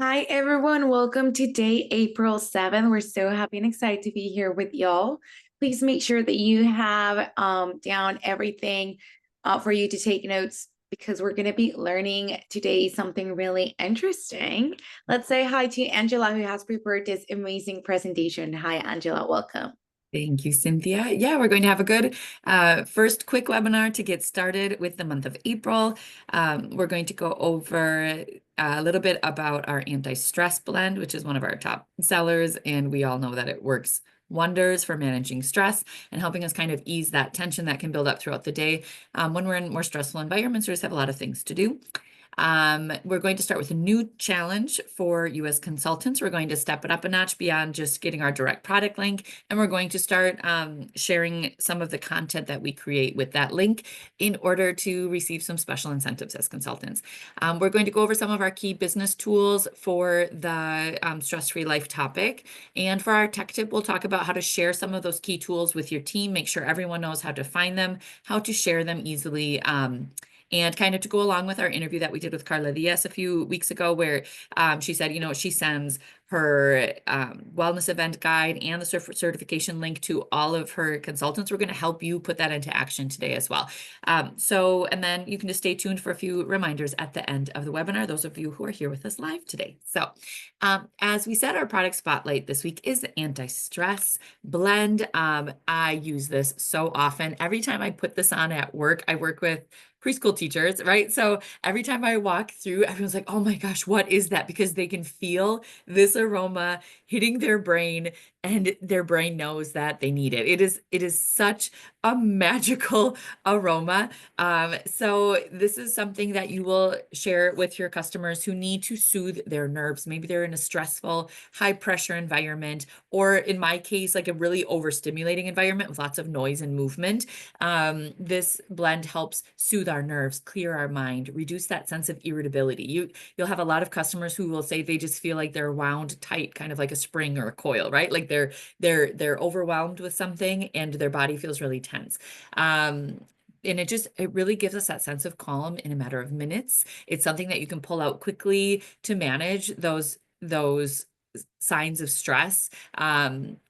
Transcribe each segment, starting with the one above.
Hi, everyone. Welcome to day April 7th. We're so happy and excited to be here with y'all. Please make sure that you have down everything for you to take notes because we're going to be learning today something really interesting. Let's say hi to Angela, who has prepared this amazing presentation. Hi, Angela. Welcome. Thank you, Cynthia. Yeah, we're going to have a good first quick webinar to get started with the month of April. We're going to go over a little bit about our anti-stress blend, which is one of our top sellers, and we all know that it works wonders for managing stress and helping us kind of ease that tension that can build up throughout the day when we're in more stressful environments or just have a lot of things to do. We're going to start with a new challenge for you as consultants. We're going to step it up a notch beyond just getting our direct product link, and we're going to start sharing some of the content that we create with that link in order to receive some special incentives as consultants. We're going to go over some of our key business tools for the stress-free life topic. And for our tech tip, we'll talk about how to share some of those key tools with your team, make sure everyone knows how to find them, how to share them easily, and kind of to go along with our interview that we did with Carla Diaz a few weeks ago, where she said, she sends her wellness event guide and the certification link to all of her consultants. We're going to help you put that into action today as well. And then you can just stay tuned for a few reminders at the end of the webinar, those of you who are here with us live today. So as we said, our product spotlight this week is the anti-stress blend. I use this so often. Every time I put this on at work, I work with preschool teachers, right? So every time I walk through, everyone's like, oh my gosh, what is that? Because they can feel this aroma hitting their brain, and their brain knows that they need it. It is such a magical aroma. So this is something that you will share with your customers who need to soothe their nerves. Maybe they're in a stressful, high pressure environment, or in my case, like a really overstimulating environment with lots of noise and movement. This blend helps soothe our nerves, clear our mind, reduce that sense of irritability. You'll have a lot of customers who will say they just feel like they're wound tight, kind of like a spring or a coil, right? Like they're overwhelmed with something and their body feels really tense. And it really gives us that sense of calm in a matter of minutes. It's something that you can pull out quickly to manage those signs of stress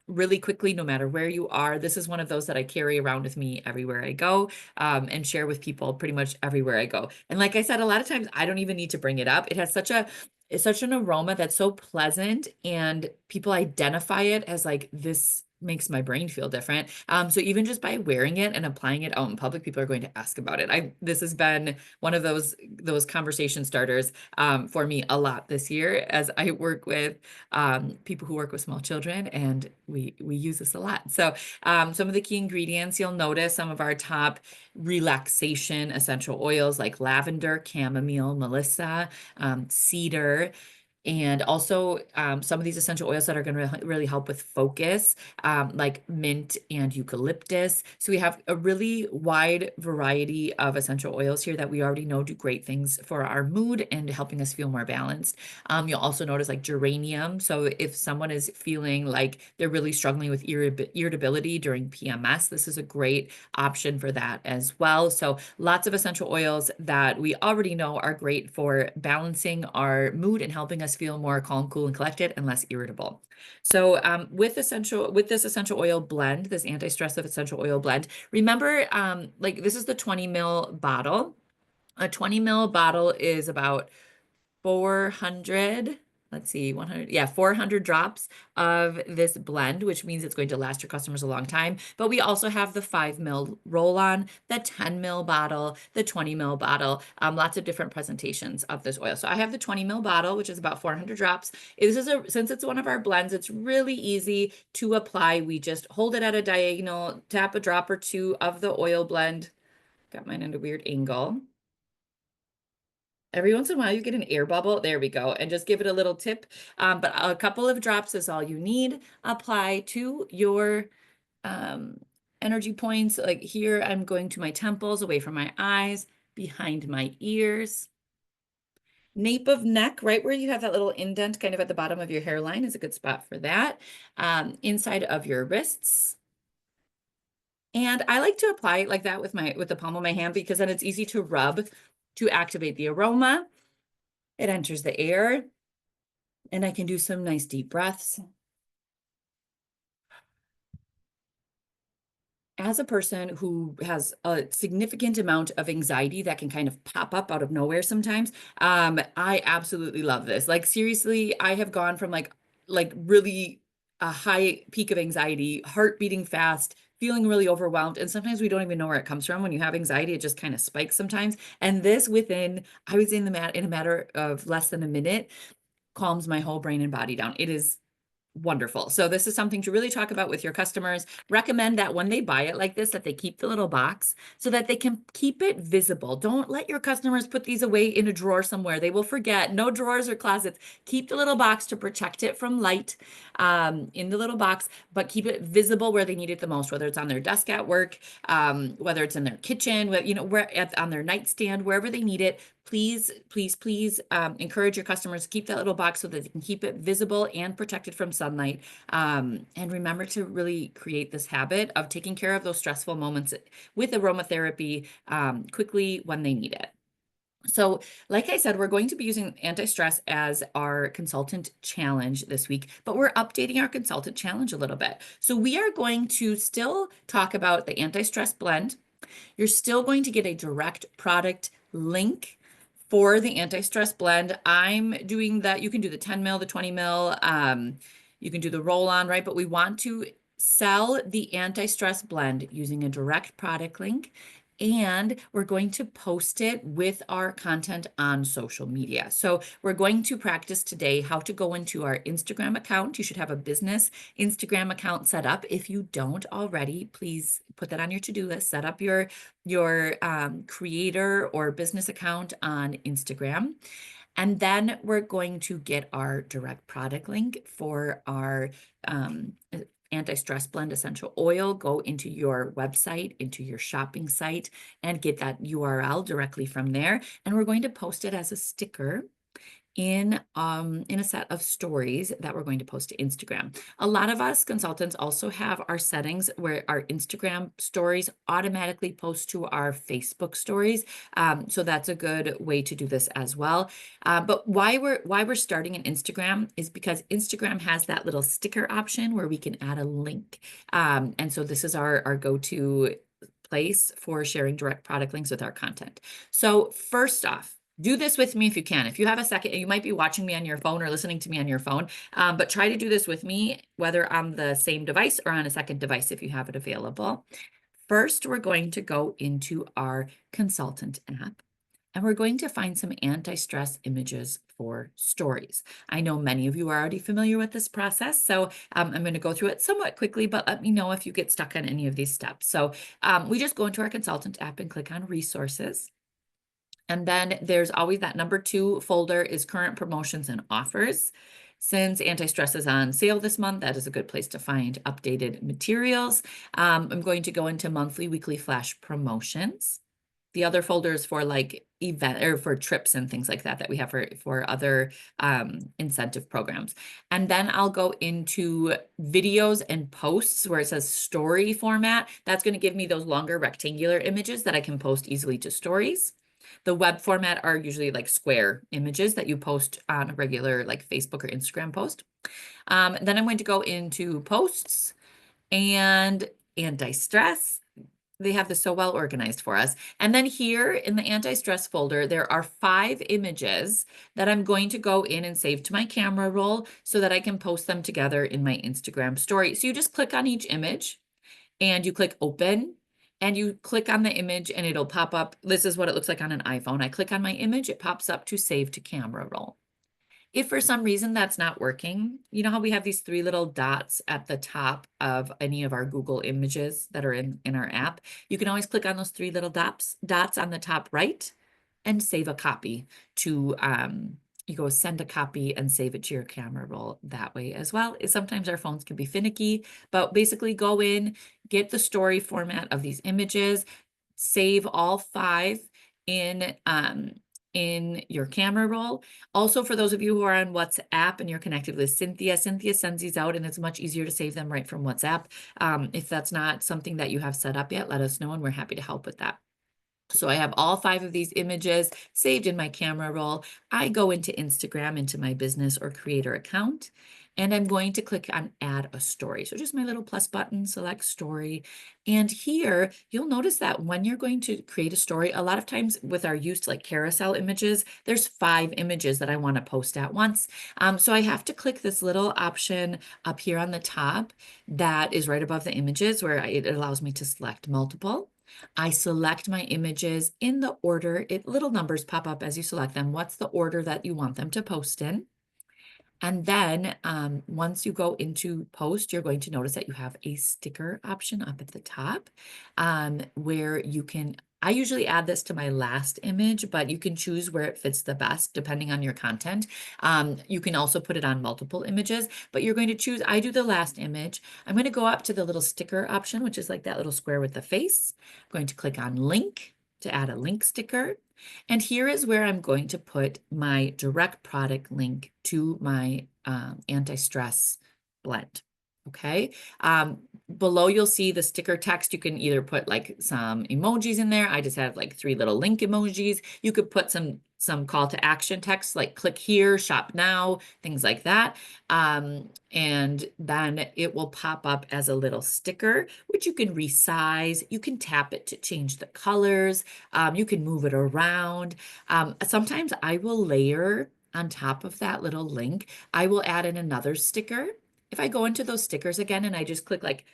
really quickly, no matter where you are. This is one of those that I carry around with me everywhere I go, and share with people pretty much everywhere I go. And like I said, a lot of times I don't even need to bring it up. It's such an aroma that's so pleasant, and people identify it as like, this makes my brain feel different. So even just by wearing it and applying it out in public, people are going to ask about it. This has been one of those conversation starters for me a lot this year, as I work with people who work with small children, and we use this a lot. So some of the key ingredients, you'll notice some of our top relaxation essential oils like lavender, chamomile, melissa, cedar, and also some of these essential oils that are going to really help with focus, like mint and eucalyptus. So we have a really wide variety of essential oils here that we already know do great things for our mood and helping us feel more balanced. You'll also notice like geranium. So if someone is feeling like they're really struggling with irritability during PMS, this is a great option for that as well. So lots of essential oils that we already know are great for balancing our mood and helping us feel more calm, cool, and collected and less irritable. So with this essential oil blend, this anti-stress of essential oil blend, remember, like this is the 20 ml bottle. A 20 ml bottle is about 400, let's see, 100, yeah, 400 drops of this blend, which means it's going to last your customers a long time. But we also have the 5 ml roll-on, the 10 ml bottle, the 20 ml bottle, lots of different presentations of this oil. So I have the 20 ml bottle, which is about 400 drops. Since it's one of our blends, it's really easy to apply. We just hold it at a diagonal, tap a drop or two of the oil blend. Got mine at a weird angle. Every once in a while, you get an air bubble. There we go. And just give it a little tip. But a couple of drops is all you need. Apply to your energy points. Like here, I'm going to my temples, away from my eyes, behind my ears. Nape of neck, right where you have that little indent kind of at the bottom of your hairline, is a good spot for that. Inside of your wrists. And I like to apply it like that with the palm of my hand, because then it's easy to rub to activate the aroma. It enters the air, And I can do some nice deep breaths. As a person who has a significant amount of anxiety that can kind of pop up out of nowhere sometimes, I absolutely love this. Like seriously, I have gone from like really a high peak of anxiety, heart beating fast, feeling really overwhelmed, and sometimes we don't even know where it comes from. When you have anxiety, it just kind of spikes sometimes. And this within, I was in in a matter of less than a minute, calms my whole brain and body down. It is wonderful. So this is something to really talk about with your customers. Recommend that when they buy it like this, that they keep the little box so that they can keep it visible. Don't let your customers put these away in a drawer somewhere. They will forget. No drawers or closets. Keep the little box to protect it from light in the little box, but keep it visible where they need it the most, whether it's on their desk at work, whether it's in their kitchen, you know, on their nightstand, wherever they need it. Please, please, please encourage your customers to keep that little box so that they can keep it visible and protected from sunlight. And remember to really create this habit of taking care of those stressful moments with aromatherapy quickly when they need it. So, like I said, we're going to be using anti-stress as our consultant challenge this week, but we're updating our consultant challenge a little bit. So we are going to still talk about the anti-stress blend. You're still going to get a direct product link for the anti-stress blend. I'm doing that. You can do the 10 mil, the 20 mil. You can do the roll-on, right? But we want to sell the anti-stress blend using a direct product link. And we're going to post it with our content on social media. So we're going to practice today how to go into our Instagram account. You should have a business Instagram account set up. If you don't already, please put that on your to-do list. Set up your creator or business account on Instagram. And then we're going to get our direct product link for our anti-stress blend essential oil. Go into your website, into your shopping site, and get that URL directly from there. And we're going to post it as a sticker in a set of stories that we're going to post to Instagram. A lot of us consultants also have our settings where our Instagram stories automatically post to our Facebook stories. So that's a good way to do this as well. But why we're starting in Instagram is because Instagram has that little sticker option where we can add a link. And so this is our go-to place for sharing direct product links with our content. So first off, do this with me if you can. If you have a second, you might be watching me on your phone or listening to me on your phone, but try to do this with me, whether on the same device or on a second device if you have it available. First, we're going to go into our consultant app and we're going to find some anti-stress images for stories. I know many of you are already familiar with this process, so I'm going to go through it somewhat quickly, but let me know if you get stuck on any of these steps. So we just go into our consultant app and click on resources. And then there's always that number 2 folder is current promotions and offers. Since anti-stress is on sale this month, that is a good place to find updated materials. I'm going to go into monthly, weekly flash promotions. The other folder is for like event or for trips and things like that that we have for other incentive programs. And then I'll go into videos and posts where it says story format. That's going to give me those longer rectangular images that I can post easily to stories. The web format are usually like square images that you post on a regular like Facebook or Instagram post. Then I'm going to go into posts and anti-stress. They have this so well organized for us. And then here in the anti-stress folder, there are 5 images that I'm going to go in and save to my camera roll so that I can post them together in my Instagram story. So you just click on each image and you click open and you click on the image and it'll pop up. This is what it looks like on an iPhone. I click on my image, it pops up to save to camera roll. If for some reason that's not working, you know how we have these 3 little dots at the top of any of our Google images that are in our app? You can always click on those 3 little dots on the top right and save a copy to, you go send a copy and save it to your camera roll that way as well. Sometimes our phones can be finicky, but basically go in, get the story format of these images, save all 5 in your camera roll. Also, for those of you who are on WhatsApp and you're connected with Cynthia sends these out and it's much easier to save them right from WhatsApp. If that's not something that you have set up yet, let us know and we're happy to help with that. So I have all 5 of these images saved in my camera roll. I go into Instagram, into my business or creator account, and I'm going to click on add a story. So just my little plus button, select story. And here you'll notice that when you're going to create a story, a lot of times with our used like carousel images, there's 5 images that I want to post at once. So I have to click this little option up here on the top that is right above the images where it allows me to select multiple. I select my images in the order, little numbers pop up as you select them. What's the order that you want them to post in? And then once you go into post, you're going to notice that you have a sticker option up at the top where you can, I usually add this to my last image, but you can choose where it fits the best depending on your content. You can also put it on multiple images, but you're going to choose, I do the last image. I'm going to go up to the little sticker option, which is like that little square with the face. I'm going to click on link to add a link sticker. And here is where I'm going to put my direct product link to my anti-stress blend. Okay. Below you'll see the sticker text. You can either put like some emojis in there. I just have like 3 little link emojis. You could put some call to action text like click here, shop now, things like that. And then it will pop up as a little sticker, which you can resize. You can tap it to change the colors. You can move it around. Sometimes I will layer on top of that little link. I will add in another sticker. If I go into those stickers again and I just click like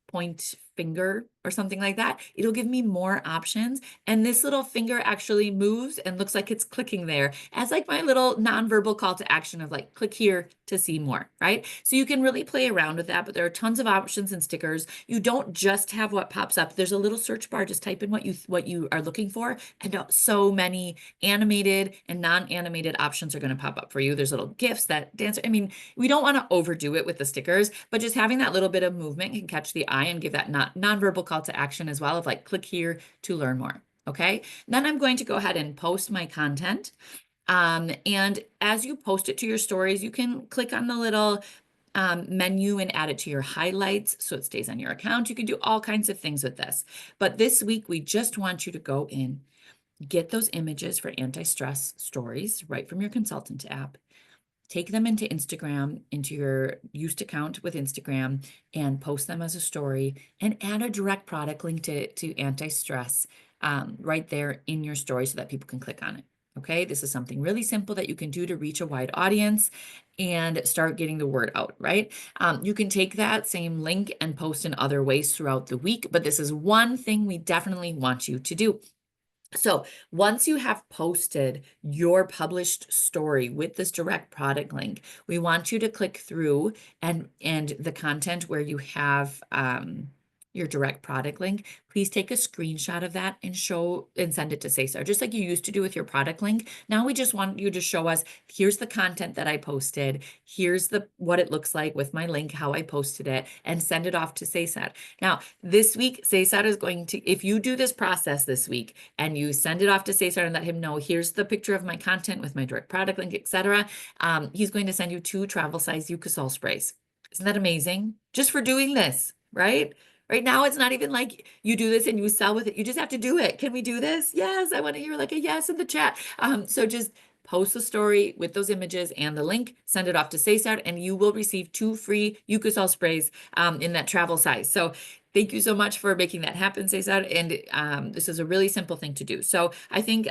point finger or something like that, it'll give me more options. And this little finger actually moves and looks like it's clicking there as like my little nonverbal call to action of like, click here to see more, right? So you can really play around with that, but there are tons of options and stickers. You don't just have what pops up. There's a little search bar, just type in what you are looking for. And so many animated and non-animated options are going to pop up for you. There's little GIFs that dance. I mean, we don't want to overdo it with the stickers, but just having that little bit of movement can catch the eye and give that nonverbal call to action as well of like, click here to learn more. Okay. Then I'm going to go ahead and post my content. And as you post it to your stories, you can click on the little menu and add it to your highlights so it stays on your account. You can do all kinds of things with this. But this week, we just want you to go in, get those images for anti-stress stories right from your consultant app. Take them into Instagram, into your used account with Instagram, and post them as a story and add a direct product link to anti-stress right there in your story so that people can click on it. Okay, this is something really simple that you can do to reach a wide audience and start getting the word out, right? You can take that same link and post in other ways throughout the week, but this is one thing we definitely want you to do. So once you have posted your published story with this direct product link, we want you to click through and the content where you have your direct product link, please take a screenshot of that and send it to Cesar, just like you used to do with your product link. Now we just want you to show us, here's the content that I posted, here's what it looks like with my link, how I posted it, and send it off to Cesar. Now, this week, Cesar is going to, if you do this process this week and you send it off to Cesar and let him know, here's the picture of my content with my direct product link, etc., he's going to send you 2 travel size Eucosol sprays. Isn't that amazing? Just for doing this, right? Right now, it's not even like you do this and you sell with it. You just have to do it. Can we do this? Yes, I want to hear like a yes in the chat. So just post the story with those images and the link, send it off to Cesar, and you will receive 2 free Eucosol sprays in that travel size. So thank you so much for making that happen, Cesar. And this is a really simple thing to do. So I think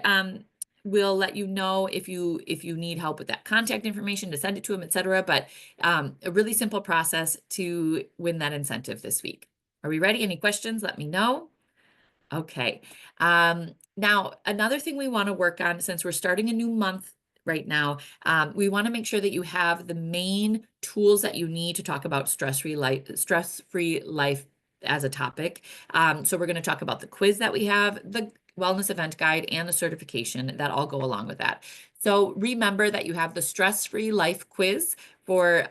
we'll let you know if you need help with that contact information to send it to him, etc. But a really simple process to win that incentive this week. Are we ready? Any questions? Let me know. Okay. Now, another thing we want to work on, since we're starting a new month right now, we want to make sure that you have the main tools that you need to talk about stress-free life as a topic. So we're going to talk about the quiz that we have, the wellness event guide, and the certification that all go along with that. So remember that you have the stress-free life quiz for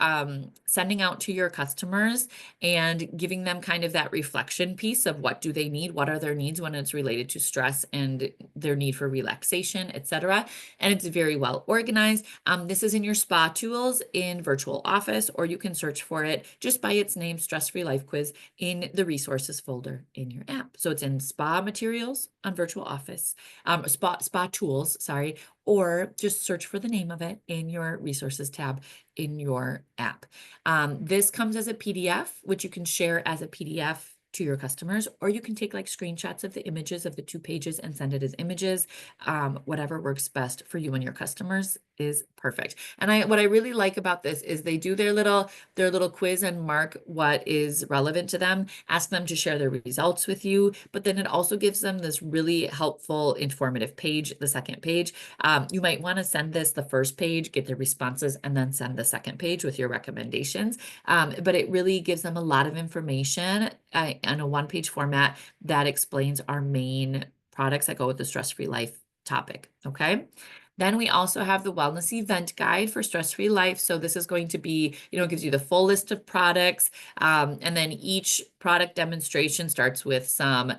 sending out to your customers and giving them kind of that reflection piece of what do they need, what are their needs when it's related to stress and their need for relaxation, etc. And it's very well organized. This is in your spa tools in Virtual Office, or you can search for it just by its name, Stress Free Life Quiz, in the resources folder in your app. So it's in spa materials on Virtual Office, spa tools, sorry, or just search for the name of it in your resources tab in your app. This comes as a PDF, which you can share as a PDF to your customers, or you can take like screenshots of the images of the 2 pages and send it as images. Whatever works best for you and your customers is perfect. And what I really like about this is they do their little quiz and mark what is relevant to them, ask them to share their results with you, but then it also gives them this really helpful, informative page, the second page. You might want to send this the first page, get the responses, and then send the second page with your recommendations. But it really gives them a lot of information in a one-page format that explains our main products that go with the stress-free life topic, okay? Then we also have the wellness event guide for stress-free life. So this is going to be, gives you the full list of products. And then each product demonstration starts with some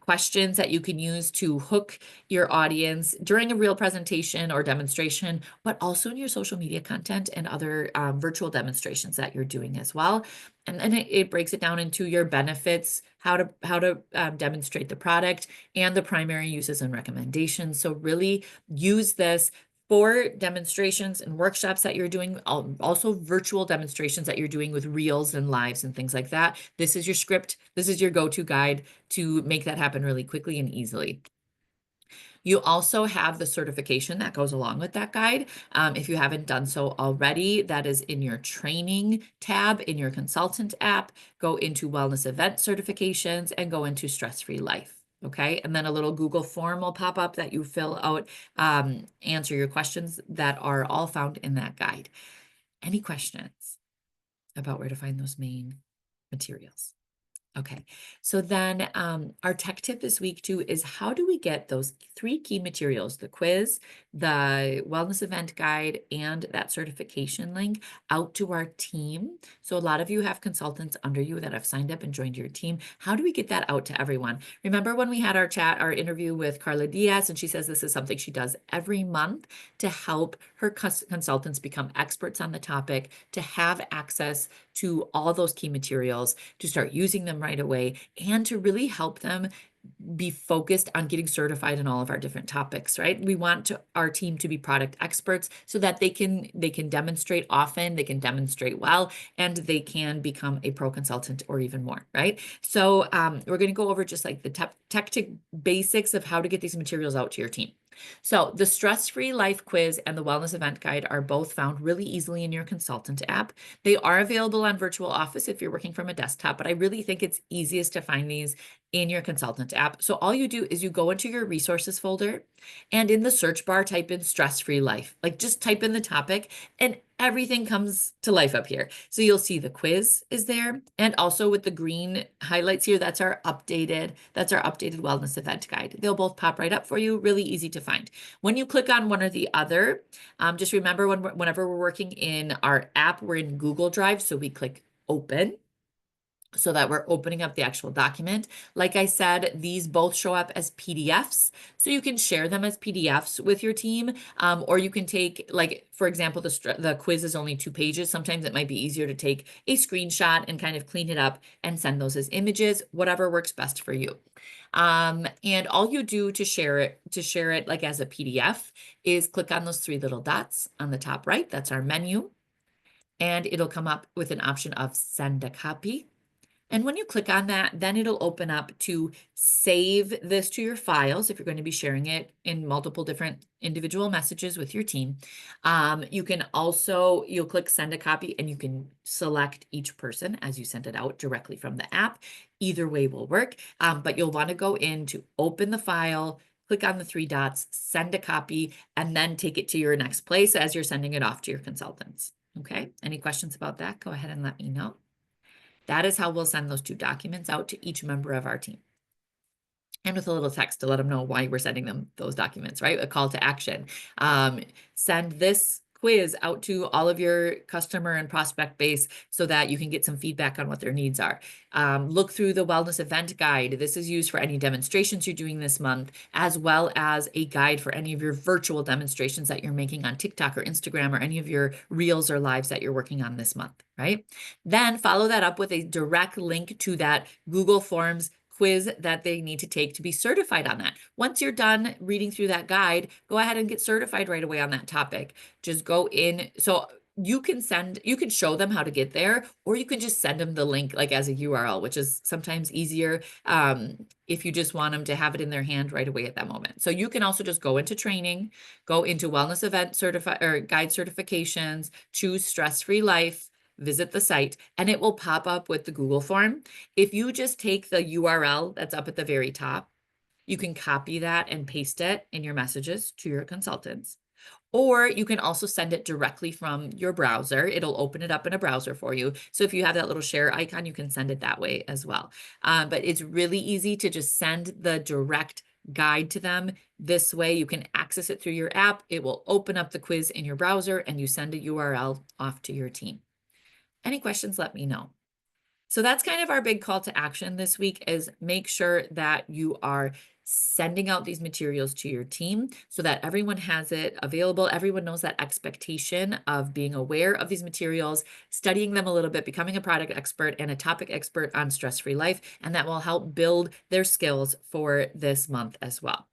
questions that you can use to hook your audience during a real presentation or demonstration, but also in your social media content and other virtual demonstrations that you're doing as well. And then it breaks it down into your benefits, how to demonstrate the product, and the primary uses and recommendations. So really use this for demonstrations and workshops that you're doing, also virtual demonstrations that you're doing with reels and lives and things like that. This is your script. This is your go-to guide to make that happen really quickly and easily. You also have the certification that goes along with that guide. If you haven't done so already, that is in your training tab in your consultant app. Go into wellness event certifications and go into stress-free life. Okay, and then a little Google form will pop up that you fill out, answer your questions that are all found in that guide. Any questions about where to find those main materials? Okay, so then our tech tip this week too is how do we get those 3 key materials, the quiz, the wellness event guide, and that certification link out to our team? So a lot of you have consultants under you that have signed up and joined your team. How do we get that out to everyone? Remember when we had our interview with Carla Diaz, and she says this is something she does every month to help her consultants become experts on the topic, to have access to all those key materials, to start using them right away, and to really help them be focused on getting certified in all of our different topics, right? We want our team to be product experts so that they can demonstrate often, they can demonstrate well, and they can become a pro consultant or even more, right? So we're going to go over just like the tech basics of how to get these materials out to your team. So the stress-free life quiz and the wellness event guide are both found really easily in your consultant app. They are available on Virtual Office if you're working from a desktop, but I really think it's easiest to find these in your consultant app. So all you do is you go into your resources folder and in the search bar, type in stress-free life, like just type in the topic and everything comes to life up here. So you'll see the quiz is there. And also with the green highlights here, that's our updated wellness event guide. They'll both pop right up for you, really easy to find. When you click on one or the other, just remember whenever we're working in our app, we're in Google Drive. So we click open, so that we're opening up the actual document. Like I said, these both show up as PDFs, so you can share them as PDFs with your team, or you can take, like, for example, the quiz is only 2 pages. Sometimes it might be easier to take a screenshot and kind of clean it up and send those as images, whatever works best for you. And all you do to share it like as a PDF is click on those 3 little dots on the top right. That's our menu. And it'll come up with an option of send a copy. And when you click on that, then it'll open up to save this to your files if you're going to be sharing it in multiple different individual messages with your team. You can also, you'll click send a copy and you can select each person as you send it out directly from the app. Either way will work, but you'll want to go in to open the file, click on the 3 dots, send a copy, and then take it to your next place as you're sending it off to your consultants. Okay, any questions about that? Go ahead and let me know. That is how we'll send those 2 documents out to each member of our team. And with a little text to let them know why we're sending them those documents, right? A call to action. Send this quiz out to all of your customer and prospect base so that you can get some feedback on what their needs are. Look through the wellness event guide. This is used for any demonstrations you're doing this month, as well as a guide for any of your virtual demonstrations that you're making on TikTok or Instagram or any of your reels or lives that you're working on this month, right? Then follow that up with a direct link to that Google Forms quiz that they need to take to be certified on that. Once you're done reading through that guide, go ahead and get certified right away on that topic. Just go in. So you can show them how to get there, or you can just send them the link like as a URL, which is sometimes easier if you just want them to have it in their hand right away at that moment. So you can also just go into training, go into wellness event guide certifications, choose stress-free life, visit the site, and it will pop up with the Google form. If you just take the URL that's up at the very top, you can copy that and paste it in your messages to your consultants. Or you can also send it directly from your browser. It'll open it up in a browser for you. So if you have that little share icon, you can send it that way as well. But it's really easy to just send the direct guide to them. This way you can access it through your app. It will open up the quiz in your browser and you send a URL off to your team. Any questions, let me know. So that's kind of our big call to action this week is make sure that you are sending out these materials to your team so that everyone has it available. Everyone knows that expectation of being aware of these materials, studying them a little bit, becoming a product expert and a topic expert on stress-free life, and that will help build their skills for this month as well.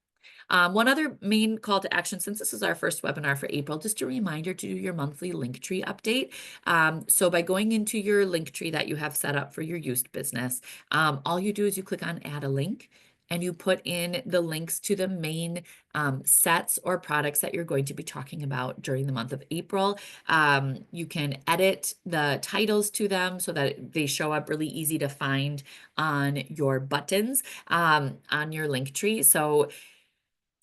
One other main call to action, since this is our first webinar for April, just a reminder to do your monthly Linktree update. So by going into your Linktree that you have set up for your Yoast business, all you do is you click on add a link and you put in the links to the main sets or products that you're going to be talking about during the month of April. You can edit the titles to them so that they show up really easy to find on your buttons on your Linktree. So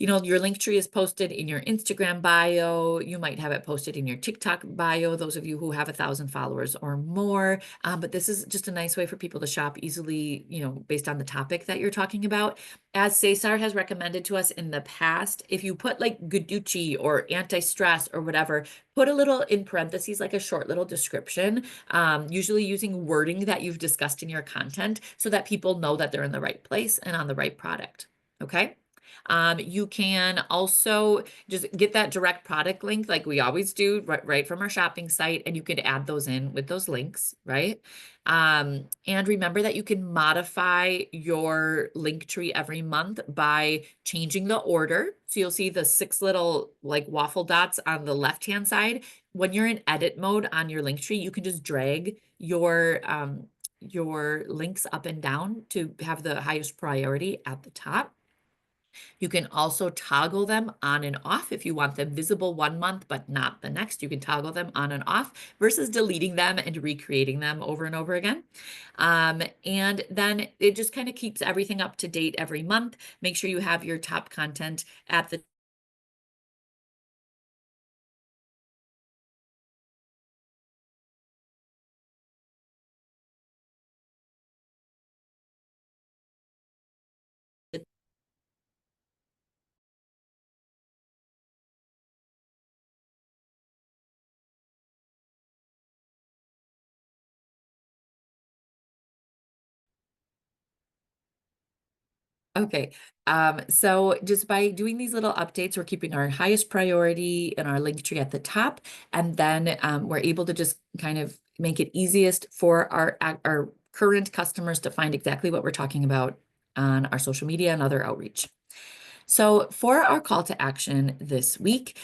your Linktree is posted in your Instagram bio. You might have it posted in your TikTok bio, those of you who have 1,000 followers or more. But this is just a nice way for people to shop easily, based on the topic that you're talking about. As Cesar has recommended to us in the past, if you put like Guducci or anti-stress or whatever, put a little in parentheses, like a short little description, usually using wording that you've discussed in your content so that people know that they're in the right place and on the right product. Okay. You can also just get that direct product link like we always do right from our shopping site, and you could add those in with those links, right? And remember that you can modify your Linktree every month by changing the order. So you'll see the 6 little like waffle dots on the left-hand side. When you're in edit mode on your Linktree, you can just drag your links up and down to have the highest priority at the top. You can also toggle them on and off if you want them visible one month, but not the next. You can toggle them on and off versus deleting them and recreating them over and over again. And then it just kind of keeps everything up to date every month. Make sure you have your top content at the Okay, so just by doing these little updates, we're keeping our highest priority in our Linktree at the top, and then we're able to just kind of make it easiest for our current customers to find exactly what we're talking about on our social media and other outreach. So for our call to action this week,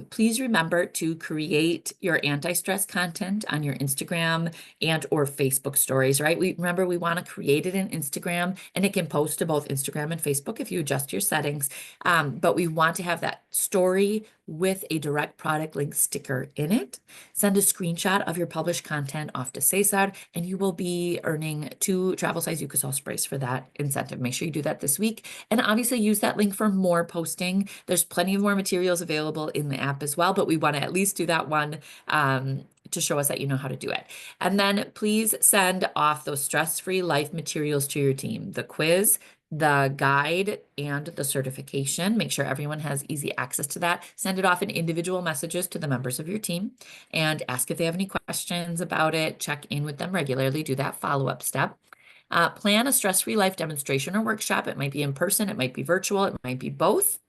please remember to create your anti-stress content on your Instagram and or Facebook stories, right? We want to create it in Instagram, and it can post to both Instagram and Facebook if you adjust your settings. But we want to have that story with a direct product link sticker in it. Send a screenshot of your published content off to Cesar, and you will be earning 2 travel size Lucasol sprays for that incentive. Make sure you do that this week. And obviously use that link for more posting. There's plenty of more materials available in the app as well, but we want to at least do that one to show us that you know how to do it. And then please send off those stress-free life materials to your team, the quiz, the guide and the certification. Make sure everyone has easy access to that. Send it off in individual messages to the members of your team and ask if they have any questions about it. Check in with them regularly. Do that follow-up step. Plan a stress-free life demonstration or workshop. It might be in person, it might be virtual, it might be both.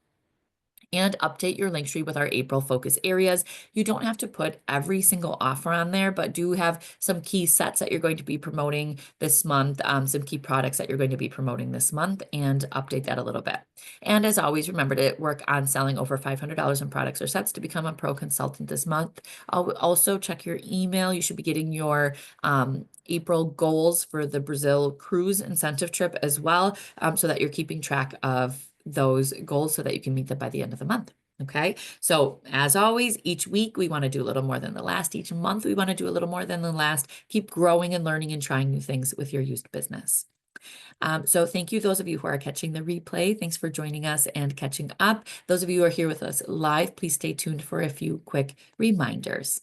And update your Linktree with our April focus areas. You don't have to put every single offer on there, but do have some key sets that you're going to be promoting this month, some key products that you're going to be promoting this month, and update that a little bit. And as always, remember to work on selling over $500 in products or sets to become a pro consultant this month. I'll also check your email. You should be getting your April goals for the Brazil cruise incentive trip as well, so that you're keeping track of those goals so that you can meet them by the end of the month. Okay, so as always, each week we want to do a little more than the last. Each month we want to do a little more than the last. Keep growing and learning and trying new things with your used business. So thank you, those of you who are catching the replay. Thanks for joining us and catching up. Those of you who are here with us live, please stay tuned for a few quick reminders.